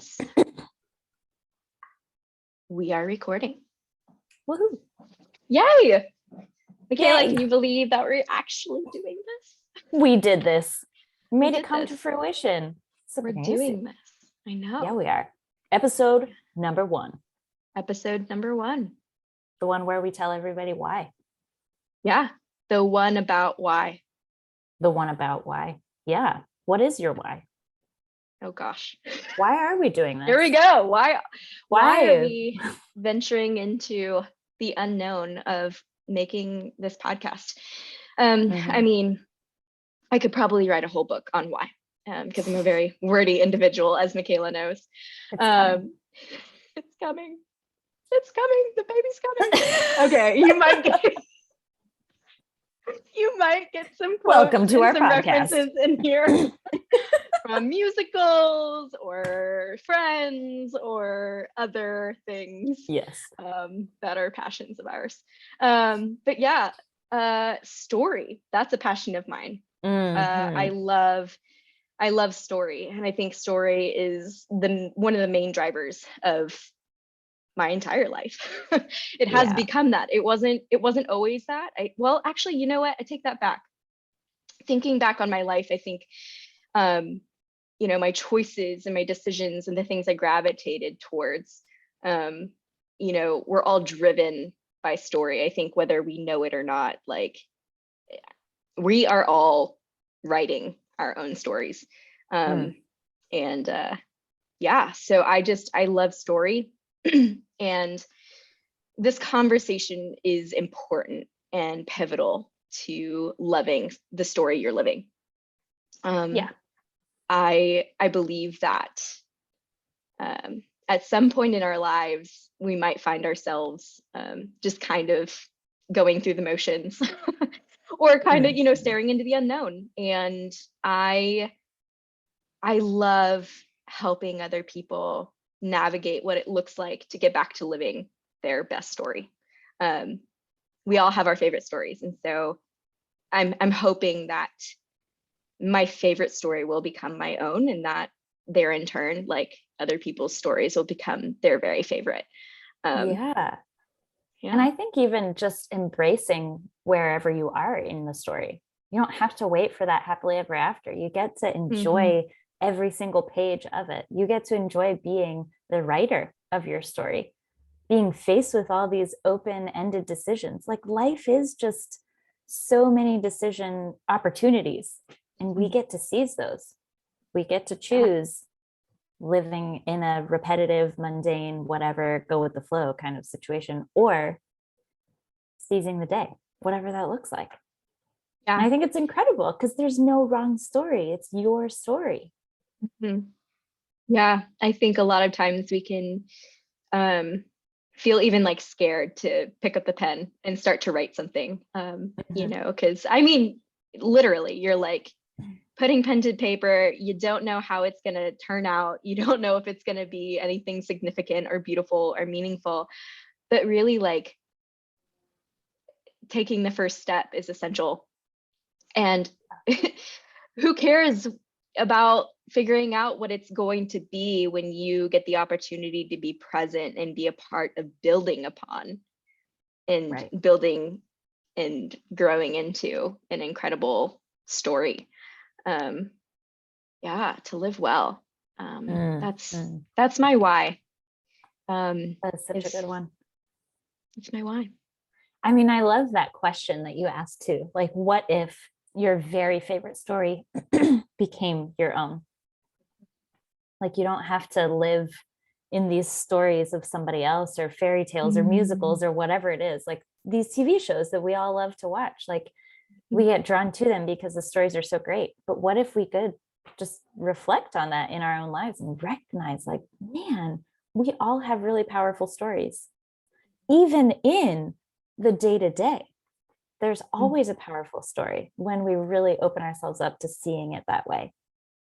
Yes. We are recording. Woohoo. Yay! Mikaela, Yay. can you believe that we're actually doing this? We did this. We made We it did come this. to fruition. So We're crazy. doing this. I know. Yeah, we are. Episode number 1. Episode number 1. The one where we tell everybody why. Yeah. The one about why. The one about why. Yeah. What is your why? Oh gosh. Why are we doing this? Here we go. Why are we venturing into the unknown of making this podcast? I mean, I could probably write a whole book on why, because I'm a very wordy individual, as Mikaela knows. It's coming. It's coming. The baby's coming. Okay, you might get some quotes. Welcome to our some podcast. References in here from musicals or Friends or other things. Yes. That are passions of ours. But yeah, story. That's a passion of mine. I love story, and I think story is one of the main drivers of my entire life. It has become that. It wasn't always that. Actually, you know what? I take that back. Thinking back on my life, I think, my choices and my decisions and the things I gravitated towards, we're all driven by story. I think whether we know it or not, like we are all writing our own stories. So I love story. And this conversation is important and pivotal to loving the story you're living. I believe that at some point in our lives, we might find ourselves just kind of going through the motions or kind of, staring into the unknown. And I love helping other people navigate what it looks like to get back to living their best story. We all have our favorite stories. And so I'm hoping that my favorite story will become my own, and that there in turn, like other people's stories will become their very favorite. And I think even just embracing wherever you are in the story, you don't have to wait for that happily ever after. You get to enjoy every single page of it. You get to enjoy being the writer of your story, being faced with all these open-ended decisions. Like life is just so many decision opportunities, and we get to seize those. We get to choose living in a repetitive, mundane, whatever, go with the flow kind of situation, or seizing the day, whatever that looks like. Yeah. And I think it's incredible because there's no wrong story. It's your story. Yeah, I think a lot of times we can feel even like scared to pick up the pen and start to write something, because I mean, literally, you're like putting pen to paper. You don't know how it's going to turn out. You don't know if it's going to be anything significant or beautiful or meaningful, but really like taking the first step is essential. And who cares about figuring out what it's going to be when you get the opportunity to be present and be a part of building upon and building and growing into an incredible story. To live well. That's my why. That's such a good one. It's my why. I mean, I love that question that you asked too. Like, what if your very favorite story became your own? Like, you don't have to live in these stories of somebody else or fairy tales or musicals or whatever it is. Like these TV shows that we all love to watch, like we get drawn to them because the stories are so great. But what if we could just reflect on that in our own lives and recognize, like, man, we all have really powerful stories. Even in the day-to-day, there's always a powerful story when we really open ourselves up to seeing it that way.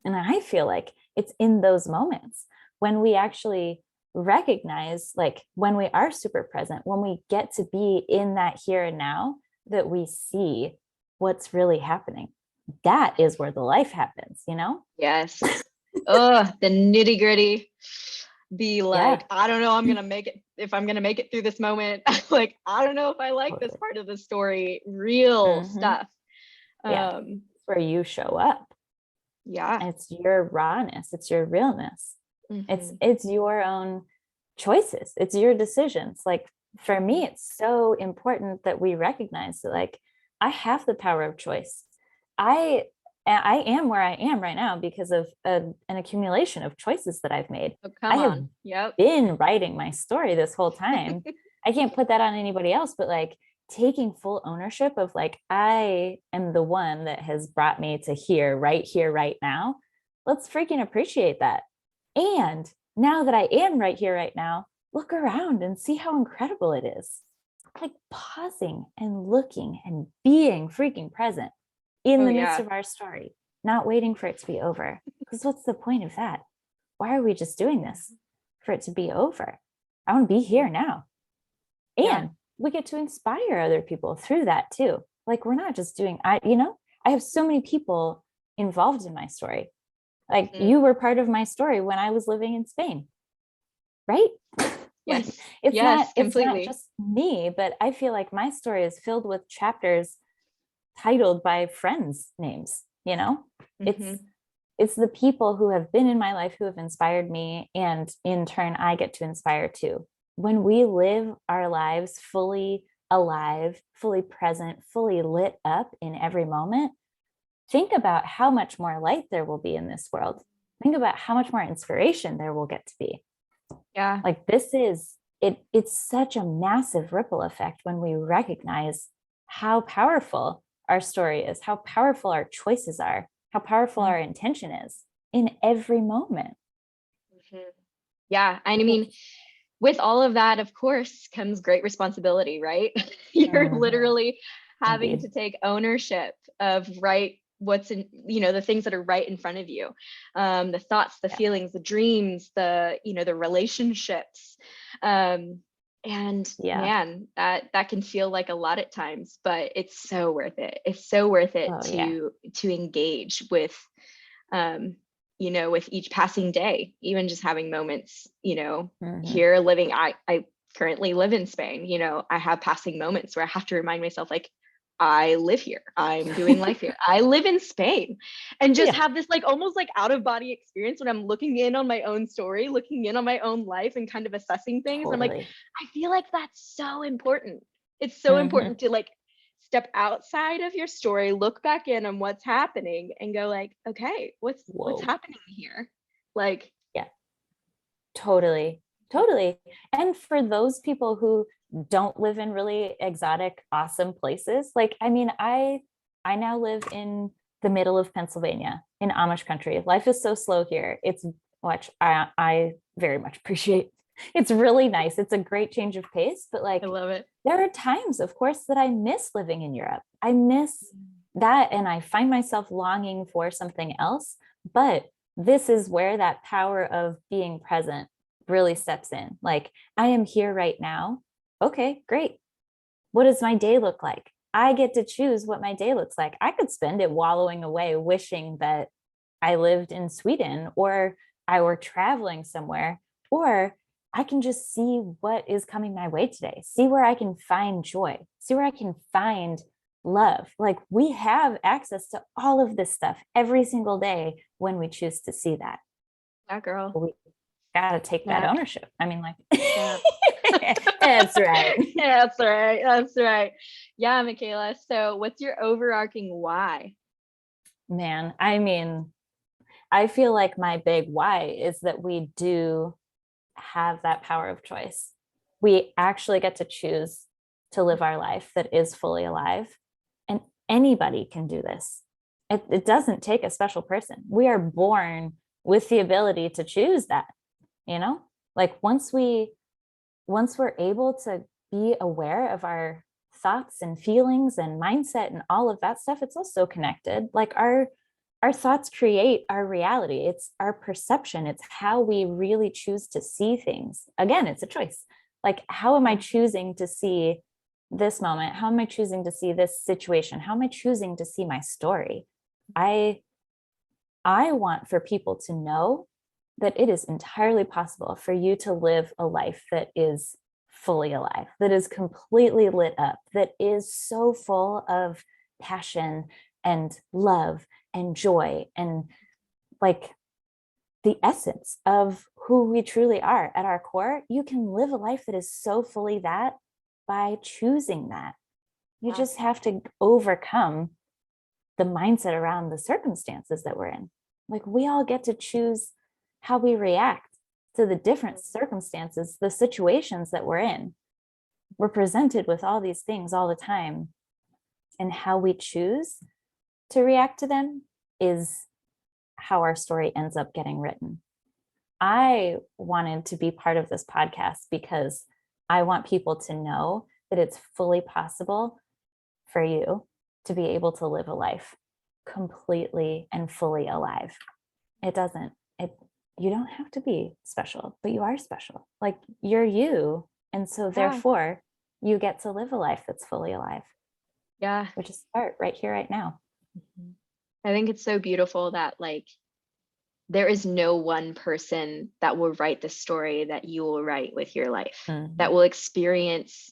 And I feel like it's in those moments when we actually recognize, like when we are super present, when we get to be in that here and now, that we see what's really happening. That is where the life happens, you know? Yes. Oh, the nitty gritty. be like, I don't know, I'm gonna make it, if I'm gonna make it through this moment. Like, I don't know if I like this part of the story. Real stuff. Yeah, it's where you show up. Yeah. It's your rawness, it's your realness. It's your own choices, it's your decisions. Like for me, it's so important that we recognize that, like, I have the power of choice. I am where I am right now because of an accumulation of choices that I've made. Oh, I come have on. Yep. been writing my story this whole time. I can't put that on anybody else, but like taking full ownership of, like, I am the one that has brought me to here, right now. Let's freaking appreciate that. And now that I am right here, right now, look around and see how incredible it is. Like pausing and looking and being freaking present in the midst of our story, not waiting for it to be over. Because what's the point of that? Why are we just doing this? For it to be over? I want to be here now. And we get to inspire other people through that too. Like we're not just doing, I have so many people involved in my story. Like you were part of my story when I was living in Spain, right? Yes. Like, it's not completely. just me, but I feel like my story is filled with chapters titled by friends' names, it's the people who have been in my life who have inspired me, and in turn I get to inspire too. When we live our lives fully alive, fully present, fully lit up in every moment, think about how much more light there will be in this world. Think about how much more inspiration there will get to be. Yeah. Like this is it, it's such a massive ripple effect when we recognize how powerful our story is, how powerful our choices are, how powerful our intention is in every moment. Yeah. I mean, with all of that, of course, comes great responsibility, right? You're literally having to take ownership of what's in, the things that are right in front of you, the thoughts, the feelings, the dreams, the relationships. And man, that can feel like a lot at times, but it's so worth it. It's so worth it to engage with, with each passing day, even just having moments, here living, I currently live in Spain, I have passing moments where I have to remind myself, like, I live here, I'm doing life here, I live in Spain, and just have this like almost like out of body experience when I'm looking in on my own story, looking in on my own life and kind of assessing things. I'm like, I feel like that's so important. It's so important to like step outside of your story, look back in on what's happening and go like, okay, what's happening here? Like, totally. And for those people who don't live in really exotic, awesome places, like, I mean, I now live in the middle of Pennsylvania in Amish country. Life is so slow here. It's which I very much appreciate. It's really nice. It's a great change of pace, but like, I love it. There are times, of course, that I miss living in Europe. I miss that, and I find myself longing for something else. But this is where that power of being present really steps in. Like, I am here right now. Okay, great. What does my day look like? I get to choose what my day looks like. I could spend it wallowing away, wishing that I lived in Sweden or I were traveling somewhere, or I can just see what is coming my way today, see where I can find joy, see where I can find love. Like we have access to all of this stuff every single day when we choose to see that. Yeah, girl. We got to take that ownership. I mean, like, that's right. That's right. That's right. Yeah, Mikaela. So what's your overarching why? Man, I mean, I feel like my big why is that we do have that power of choice. We actually get to choose to live our life that is fully alive. And anybody can do this. It doesn't take a special person. We are born with the ability to choose that, like once we're able to be aware of our thoughts and feelings and mindset and all of that stuff, it's also connected. Like our thoughts create our reality. It's our perception. It's how we really choose to see things. Again, it's a choice. Like, how am I choosing to see this moment? How am I choosing to see this situation? How am I choosing to see my story? I want for people to know that it is entirely possible for you to live a life that is fully alive, that is completely lit up, that is so full of passion and love and joy and like the essence of who we truly are at our core. You can live a life that is so fully that by choosing that. You just have to overcome the mindset around the circumstances that we're in. Like we all get to choose how we react to the different circumstances, the situations that we're in. We're presented with all these things all the time, and how we choose to react to them is how our story ends up getting written. I wanted to be part of this podcast because I want people to know that it's fully possible for you to be able to live a life completely and fully alive. You don't have to be special, but you are special. Like you're you. And so therefore you get to live a life that's fully alive. Yeah. Which is start right here, right now. I think it's so beautiful that like there is no one person that will write the story that you will write with your life, that will experience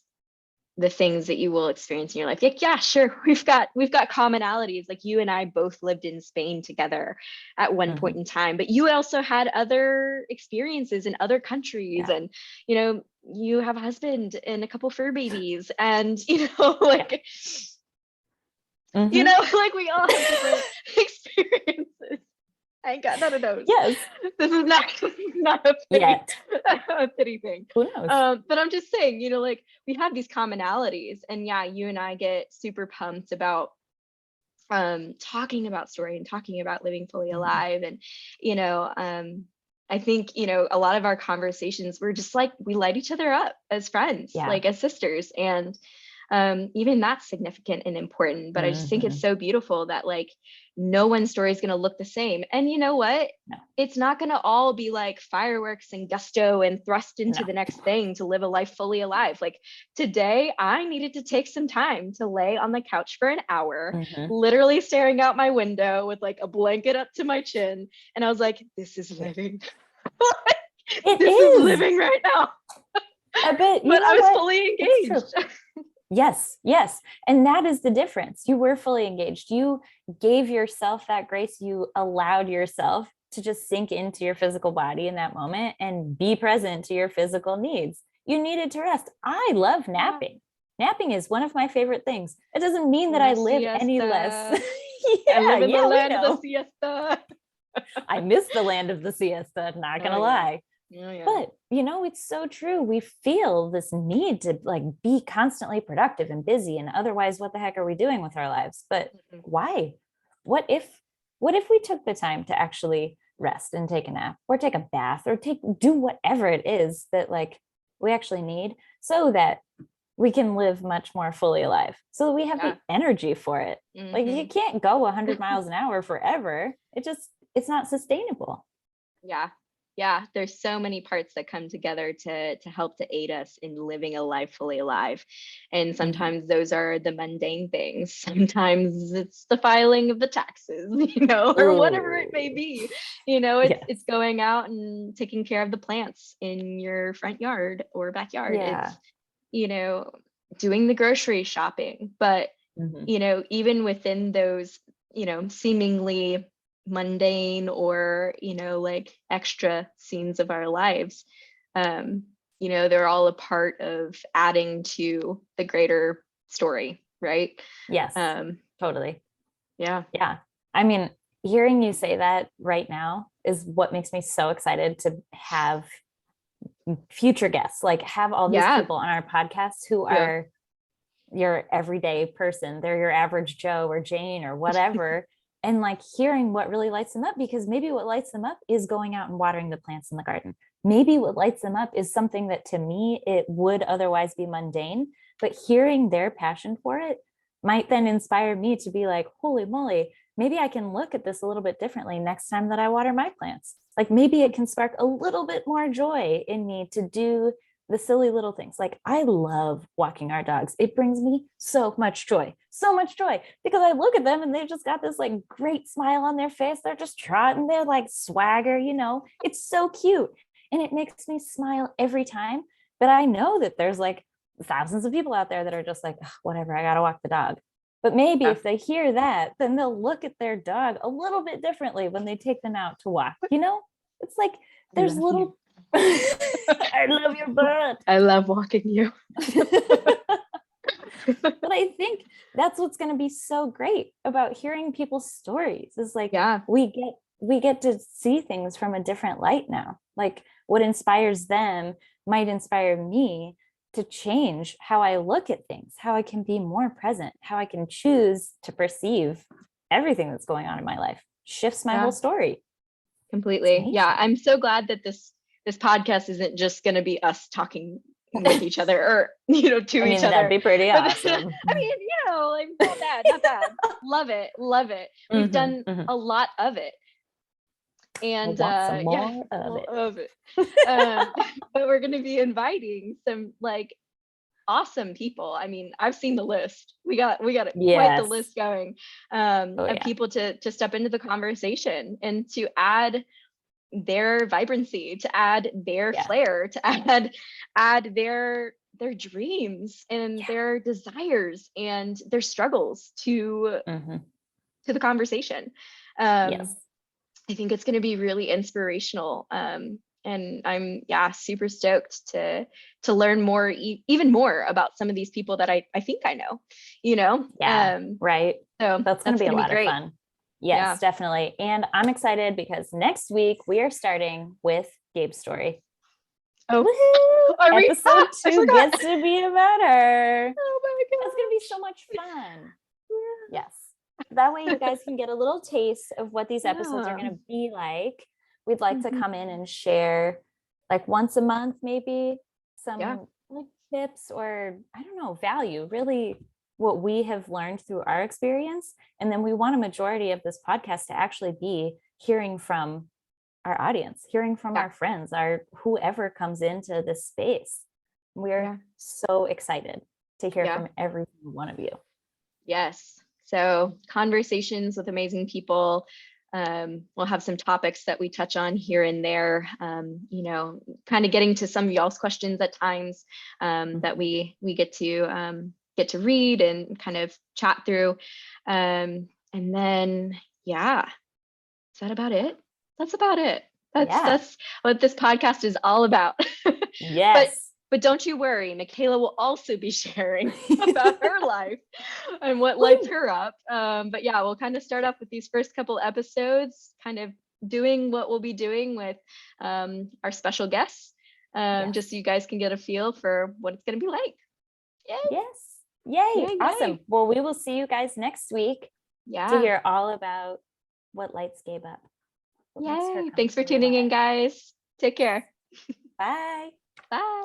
the things that you will experience in your life. Like, yeah, sure, we've got commonalities. Like you and I both lived in Spain together at one point in time, but you also had other experiences in other countries, and you know, you have a husband and a couple fur babies, and you know, like you know, like we all have different experiences. I ain't got none of those. Yes. This is not a pity thing. Who knows? But I'm just saying, you know, like we have these commonalities, and yeah, you and I get super pumped about talking about story and talking about living fully alive. And, you know, I think, you know, a lot of our conversations, we're just like, we light each other up as friends, like as sisters. And even that's significant and important. But I just think it's so beautiful that like no one's story is going to look the same. And you know what? No. It's not going to all be like fireworks and gusto and thrust into the next thing to live a life fully alive. Like today, I needed to take some time to lay on the couch for an hour, literally staring out my window with like a blanket up to my chin. And I was like, this is living. This is living right now. But I was fully engaged. Yes. And that is the difference. You were fully engaged. You gave yourself that grace. You allowed yourself to just sink into your physical body in that moment and be present to your physical needs. You needed to rest. I love napping. Napping is one of my favorite things. It doesn't mean that I live any less. I live in the land of the siesta. I miss the land of the siesta, not gonna lie. But you know, it's so true. We feel this need to like be constantly productive and busy, and otherwise what the heck are we doing with our lives? But why? What if we took the time to actually rest and take a nap or take a bath or do whatever it is that like we actually need, so that we can live much more fully alive, so that we have the energy for it. Like you can't go 100 miles an hour forever. It's not sustainable. Yeah, there's so many parts that come together to help to aid us in living a life fully alive. And sometimes those are the mundane things. Sometimes it's the filing of the taxes, you know, or whatever it may be. You know, it's going out and taking care of the plants in your front yard or backyard. It's, you know, doing the grocery shopping. But, you know, even within those, you know, seemingly mundane or, you know, like extra scenes of our lives, you know, they're all a part of adding to the greater story, right? Yes. Totally. Yeah. I mean, hearing you say that right now is what makes me so excited to have future guests, like have all these people on our podcast who are your everyday person. They're your average Joe or Jane or whatever. And like hearing what really lights them up, because maybe what lights them up is going out and watering the plants in the garden. Maybe what lights them up is something that to me, it would otherwise be mundane, but hearing their passion for it might then inspire me to be like, holy moly, maybe I can look at this a little bit differently next time that I water my plants. Like maybe it can spark a little bit more joy in me to do the silly little things. Like I love walking our dogs. It brings me so much joy, because I look at them and they've just got this like great smile on their face. They're just trotting, they're like swagger, it's so cute. And it makes me smile every time. But I know that there's like thousands of people out there that are just like, whatever, I got to walk the dog. But maybe if they hear that, then they'll look at their dog a little bit differently when they take them out to walk. It's like there's little. I love your butt. I love walking you. But I think that's what's going to be so great about hearing people's stories is like, we get to see things from a different light now. Like what inspires them might inspire me to change how I look at things, how I can be more present, how I can choose to perceive everything that's going on in my life. Shifts my whole story. Completely. Yeah. I'm so glad that this podcast isn't just going to be us talking with each other or, to each other. That'd be pretty awesome. Like not bad. Love it. We've done a lot of it. And some more of it. But we're going to be inviting some like awesome people. I've seen the list. We got quite the list going of people to step into the conversation and to add their vibrancy, to add their flair, to add their dreams and their desires and their struggles to the conversation. I think it's going to be really inspirational. And I'm super stoked to learn more, even more about some of these people that I think I know, right. So that's going to be a lot of fun. Yes, definitely. And I'm excited because next week we are starting with Gabe's story. Oh, episode 2 gets to be about her. Oh my God. It's going to be so much fun. Yes. That way you guys can get a little taste of what these episodes are going to be like. We'd like to come in and share like once a month, maybe some like tips or I don't know, value, really what we have learned through our experience. And then we want a majority of this podcast to actually be hearing from our audience, hearing from our friends, our whoever comes into this space. We're so excited to hear from every one of you. Yes. So conversations with amazing people. We'll have some topics that we touch on here and there, kind of getting to some of y'all's questions at times that we get to read and kind of chat through. And then, is that about it? That's about it. That's what this podcast is all about. Yes. But don't you worry, Mikaela will also be sharing about her life and what lights her up. But we'll kind of start off with these first couple episodes, kind of doing what we'll be doing with our special guests, just so you guys can get a feel for what it's going to be like. Yay. Yes. Yay. Awesome. Yay. Well, we will see you guys next week to hear all about what lights Gabe up. Yay. Thanks for tuning in, guys. Take care. Bye. Bye.